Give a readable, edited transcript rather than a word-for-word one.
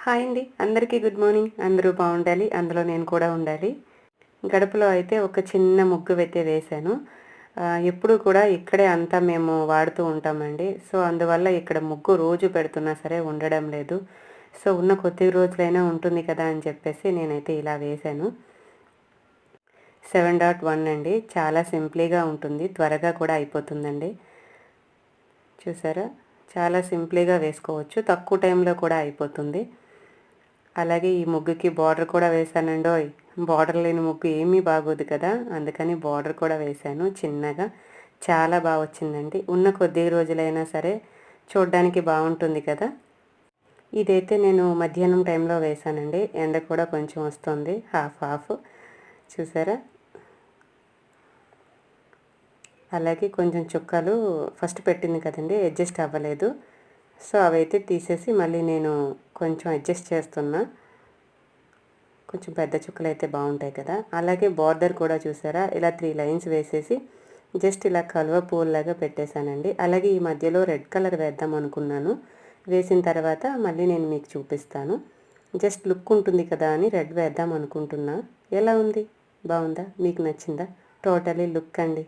Hi అండి, అందరికీ good morning. అందరూ బాగుండాలి, అందులో నేను కూడా ఉండాలి. గడపలో అయితే ఒక చిన్న ముగ్గు అయితే వేశాను. ఎప్పుడు కూడా ఇక్కడే అంతా మేము వాడుతూ ఉంటామండి. సో అందువల్ల ఇక్కడ ముగ్గు రోజు పెడుతున్నా సరే ఉండడం లేదు. సో ఉన్న కొద్ది రోజులైనా ఉంటుంది కదా అని చెప్పేసి నేనైతే ఇలా వేశాను. 7.1 అండి, చాలా సింప్లీగా ఉంటుంది, త్వరగా కూడా అయిపోతుందండి. చూసారా, చాలా సింప్లీగా వేసుకోవచ్చు, తక్కువ టైంలో కూడా అయిపోతుంది. అలాగే ఈ ముగ్గుకి బార్డర్ కూడా వేశానండోయ్. బార్డర్ లేని ముగ్గు ఏమీ బాగోదు కదా, అందుకని బార్డర్ కూడా వేశాను చిన్నగా. చాలా బాగా వచ్చిందండి. ఉన్న కొద్ది రోజులైనా సరే చూడడానికి బాగుంటుంది కదా. ఇదైతే నేను మధ్యాహ్నం టైంలో వేశానండి, ఎండ కూడా కొంచెం వస్తుంది, హాఫ్ హాఫ్. చూసారా, అలాగే కొంచెం చుక్కలు ఫస్ట్ పెట్టింది కదండి, అడ్జస్ట్ అవ్వలేదు. సో అవైతే తీసేసి మళ్ళీ నేను కొంచెం అడ్జస్ట్ చేస్తున్నా. కొంచెం పెద్ద చుక్కలు అయితే బాగుంటాయి కదా. అలాగే బార్డర్ కూడా చూసారా, ఇలా 3 లైన్స్ వేసేసి జస్ట్ ఇలా కలువ పూల్లాగా పెట్టేశానండి. అలాగే ఈ మధ్యలో రెడ్ కలర్ వేద్దాం అనుకున్నాను, వేసిన తర్వాత మళ్ళీ నేను మీకు చూపిస్తాను. జస్ట్ లుక్ ఉంటుంది కదా అని రెడ్ వేద్దాం అనుకుంటున్నా. ఎలా ఉంది, బాగుందా, మీకు నచ్చిందా? టోటలీ లుక్ అండి.